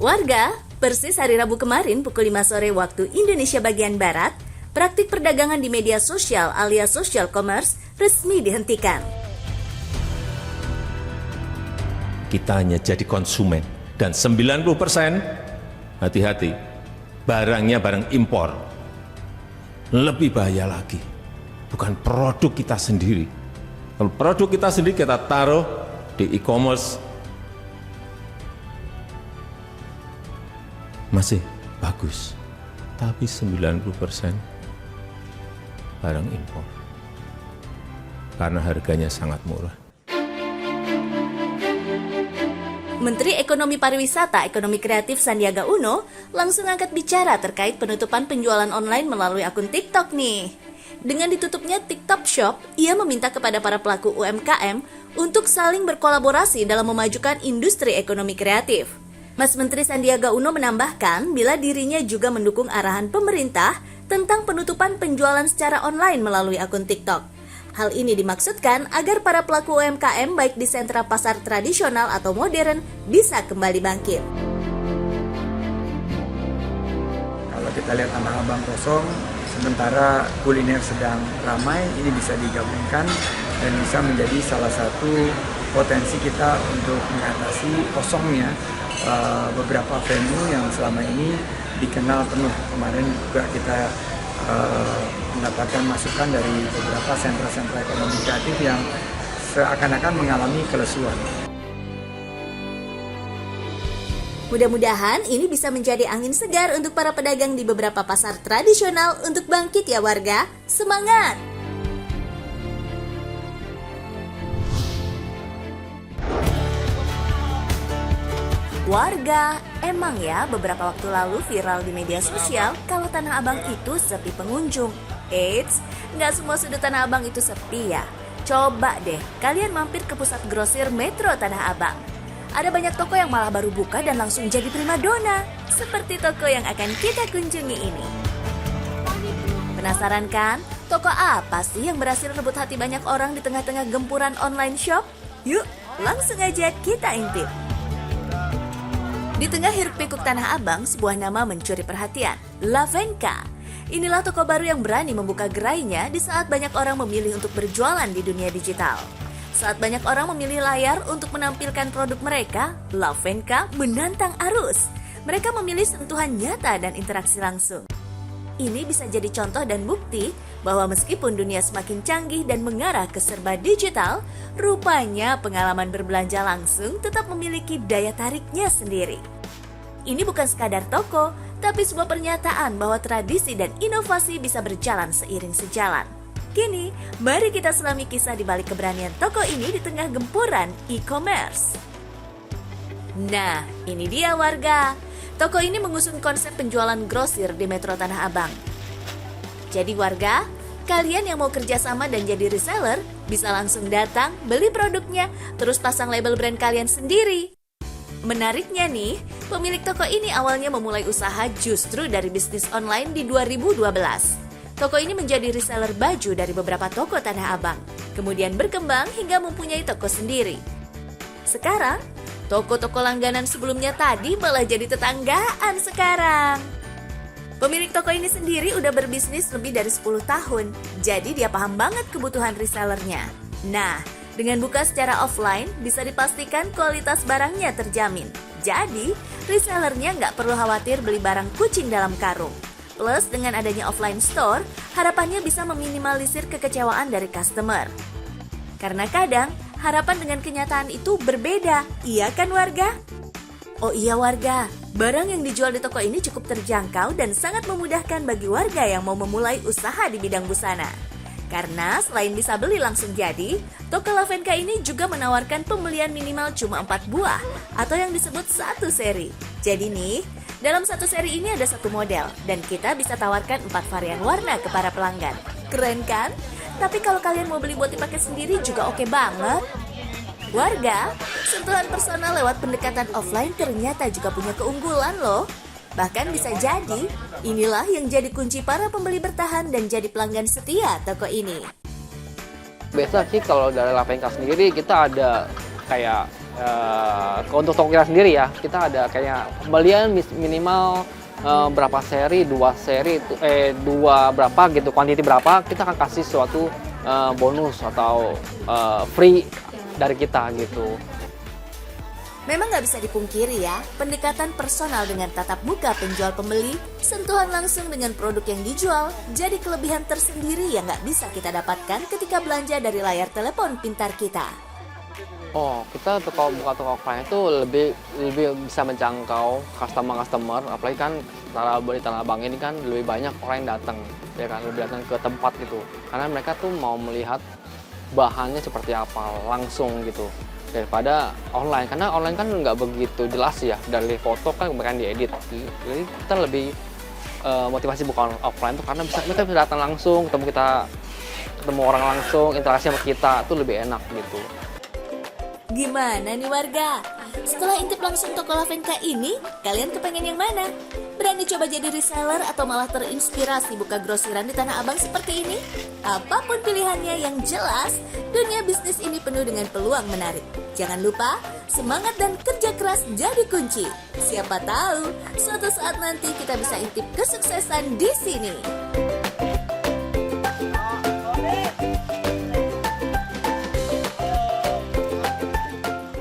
Warga, persis hari Rabu kemarin pukul 5 sore waktu Indonesia bagian Barat, praktik perdagangan di media sosial alias social commerce resmi dihentikan. Kita hanya jadi konsumen dan 90% hati-hati, barangnya barang impor. Lebih bahaya lagi, bukan produk kita sendiri. Kalau produk kita sendiri kita taruh di e-commerce masih bagus, tapi 90% barang impor karena harganya sangat murah. Menteri Ekonomi Pariwisata Ekonomi Kreatif Sandiaga Uno langsung angkat bicara terkait penutupan penjualan online melalui akun TikTok nih. Dengan ditutupnya TikTok Shop, ia meminta kepada para pelaku UMKM untuk saling berkolaborasi dalam memajukan industri ekonomi kreatif. Mas Menteri Sandiaga Uno menambahkan bila dirinya juga mendukung arahan pemerintah tentang penutupan penjualan secara online melalui akun TikTok. Hal ini dimaksudkan agar para pelaku UMKM baik di sentra pasar tradisional atau modern bisa kembali bangkit. Kalau kita lihat Tanah Abang kosong, sementara kuliner sedang ramai, ini bisa digabungkan dan bisa menjadi salah satu potensi kita untuk mengatasi kosongnya beberapa venue yang selama ini dikenal penuh. Kemarin juga kita mendapatkan masukan dari beberapa sentra-sentra ekonomi kreatif yang seakan-akan mengalami kelesuan. Mudah-mudahan ini bisa menjadi angin segar untuk para pedagang di beberapa pasar tradisional untuk bangkit ya warga. Semangat! Warga, emang ya beberapa waktu lalu viral di media sosial kalau Tanah Abang itu sepi pengunjung. Eits, nggak semua sudut Tanah Abang itu sepi ya. Coba deh, kalian mampir ke pusat grosir Metro Tanah Abang. Ada banyak toko yang malah baru buka dan langsung jadi primadona, seperti toko yang akan kita kunjungi ini. Penasaran kan? Toko apa sih yang berhasil rebut hati banyak orang di tengah-tengah gempuran online shop? Yuk, langsung aja kita intip. Di tengah hiruk-pikuk Tanah Abang, sebuah nama mencuri perhatian, Lavenka. Inilah toko baru yang berani membuka gerainya di saat banyak orang memilih untuk berjualan di dunia digital. Saat banyak orang memilih layar untuk menampilkan produk mereka, Lavenka menantang arus. Mereka memilih sentuhan nyata dan interaksi langsung. Ini bisa jadi contoh dan bukti bahwa meskipun dunia semakin canggih dan mengarah ke serba digital, rupanya pengalaman berbelanja langsung tetap memiliki daya tariknya sendiri. Ini bukan sekadar toko, tapi sebuah pernyataan bahwa tradisi dan inovasi bisa berjalan seiring sejalan. Kini, mari kita selami kisah di balik keberanian toko ini di tengah gempuran e-commerce. Nah, ini dia warga. Toko ini mengusung konsep penjualan grosir di Metro Tanah Abang. Jadi warga, kalian yang mau kerjasama dan jadi reseller, bisa langsung datang, beli produknya, terus pasang label brand kalian sendiri. Menariknya nih, pemilik toko ini awalnya memulai usaha justru dari bisnis online di 2012. Toko ini menjadi reseller baju dari beberapa toko Tanah Abang, kemudian berkembang hingga mempunyai toko sendiri. Sekarang, toko-toko langganan sebelumnya tadi malah jadi tetanggaan sekarang. Pemilik toko ini sendiri udah berbisnis lebih dari 10 tahun, jadi dia paham banget kebutuhan resellernya. Nah, dengan buka secara offline, bisa dipastikan kualitas barangnya terjamin. Jadi, resellernya nggak perlu khawatir beli barang kucing dalam karung. Plus, dengan adanya offline store, harapannya bisa meminimalisir kekecewaan dari customer. Karena kadang, harapan dengan kenyataan itu berbeda, iya kan warga? Oh iya warga, barang yang dijual di toko ini cukup terjangkau dan sangat memudahkan bagi warga yang mau memulai usaha di bidang busana. Karena selain bisa beli langsung jadi, toko Lavenka ini juga menawarkan pembelian minimal cuma 4 buah atau yang disebut satu seri. Jadi nih, dalam satu seri ini ada satu model dan kita bisa tawarkan 4 varian warna ke para pelanggan. Keren kan? Tapi kalau kalian mau beli buat dipakai sendiri juga oke banget. Warga, sentuhan personal lewat pendekatan offline ternyata juga punya keunggulan loh. Bahkan bisa jadi, inilah yang jadi kunci para pembeli bertahan dan jadi pelanggan setia toko ini. Biasa sih kalau dari Lavenka sendiri kita ada kayak untuk toko kita sendiri ya, kita ada kayak pembelian minimal berapa seri, 2 seri, 2 berapa gitu, kuantiti berapa, kita akan kasih suatu bonus atau free dari kita gitu. Memang nggak bisa dipungkiri ya, pendekatan personal dengan tatap muka penjual pembeli, sentuhan langsung dengan produk yang dijual, jadi kelebihan tersendiri yang nggak bisa kita dapatkan ketika belanja dari layar telepon pintar kita. Oh, kita buka toko offline itu lebih bisa menjangkau customer, apalagi kan beli Tanah Abang ini kan lebih banyak orang yang datang, ya kan, lebih datang ke tempat gitu, karena mereka tuh mau melihat bahannya seperti apa langsung gitu, daripada online, karena online kan nggak begitu jelas ya, dari foto kan bahkan diedit, jadi kita lebih motivasi buka offline tuh karena mereka bisa datang langsung, ketemu orang langsung, interaksi sama kita tuh lebih enak gitu. Gimana nih warga? Setelah intip langsung toko Lavenka ini, kalian kepengen yang mana? Berani coba jadi reseller atau malah terinspirasi buka grosiran di Tanah Abang seperti ini? Apapun pilihannya, yang jelas, dunia bisnis ini penuh dengan peluang menarik. Jangan lupa, semangat dan kerja keras jadi kunci. Siapa tahu, suatu saat nanti kita bisa intip kesuksesan di sini.